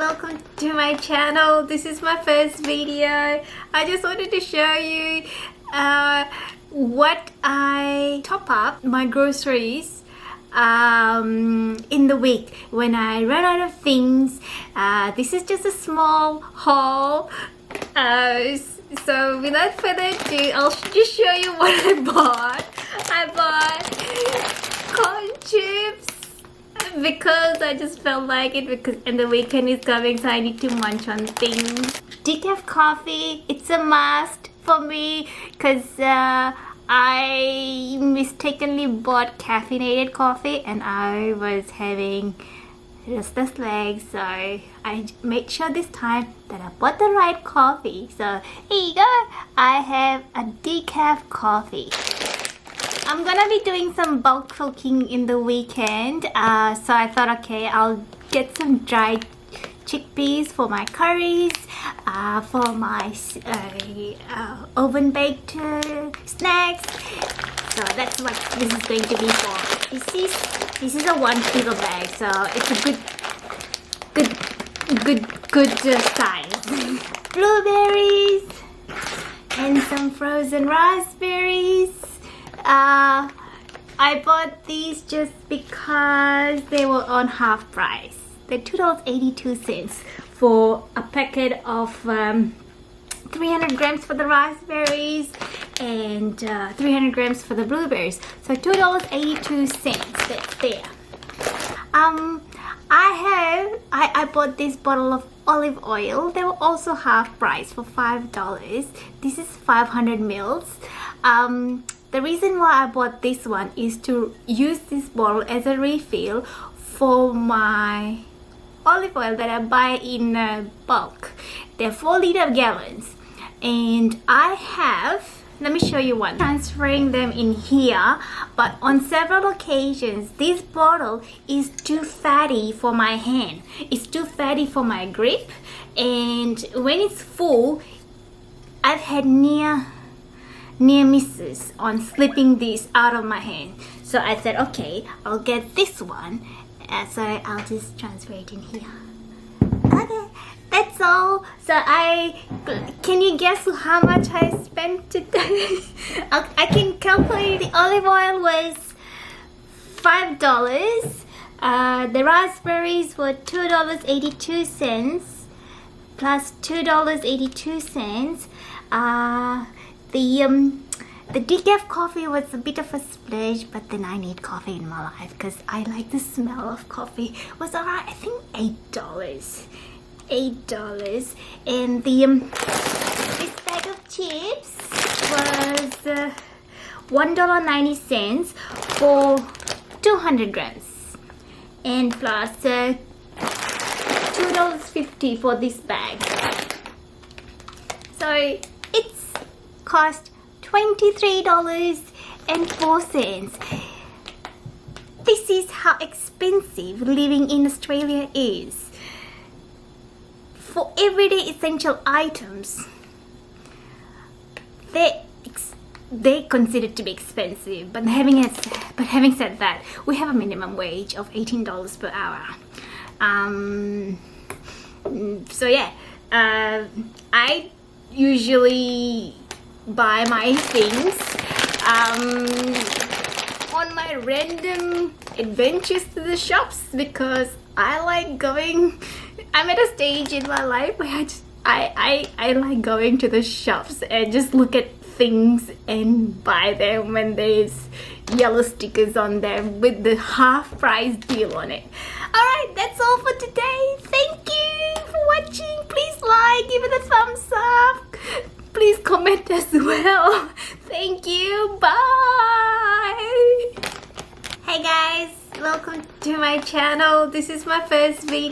welcome to my channel. This is my first video. I just wanted to show you what I top up my groceries in the week when I run out of things. This is just a small haul. So without further ado, I'll just show you what I bought. I bought corn chips because I just felt like it, and the weekend is coming, so I need to munch on things. Decaf coffee, it's a must for me because I mistakenly bought caffeinated coffee and I was having restless legs, so I made sure this time that I bought the right coffee. So here you go, I have a decaf coffee. I'm gonna be doing some bulk cooking in the weekend, so I thought, okay, I'll get some dried chickpeas for my curries, for my oven baked snacks. So that's what this is going to be for. This is a 1 kilo bag, so it's a good size. Blueberries and some frozen raspberries. I bought these just because they were on half price. They're $2.82 for a packet of 300 grams for the raspberries and 300 grams for the blueberries. So $2.82. That's there. I bought this bottle of olive oil. They were also half price for $5. This is 500 mils. The reason why I bought this one is to use this bottle as a refill for my olive oil that I buy in bulk. They're 4-liter gallons, and I have, let me show you one, transferring them in here, but on several occasions this bottle is too fatty for my hand. It's too fatty for my grip, and when it's full, I've had near misses on slipping this out of my hand. So I said, okay, I'll get this one, so I'll just transfer it in here. Okay, that's all. So can you guess how much I spent today? I can calculate. The olive oil was $5. The raspberries were $2.82 plus $2.82. The decaf coffee was a bit of a splurge, but then I need coffee in my life because I like the smell of coffee. It was alright, I think $8. And this bag of chips was $1.90 for 200 grams, and plus $2.50 for this bag. So it's cost $23.04. This is how expensive living in Australia is. For everyday essential items, they consider to be expensive. But having said that, we have a minimum wage of $18 per hour. So yeah, I usually buy my things on my random adventures to the shops because I like going. I'm at a stage in my life where I like going to the shops and just look at things and buy them when there's yellow stickers on them with the half price deal on it. Alright, that's all for today. Thank you for watching. Please like, give it a thumbs up. Please comment as well. Thank you. Bye. Hey guys, welcome to my channel. This is my first video.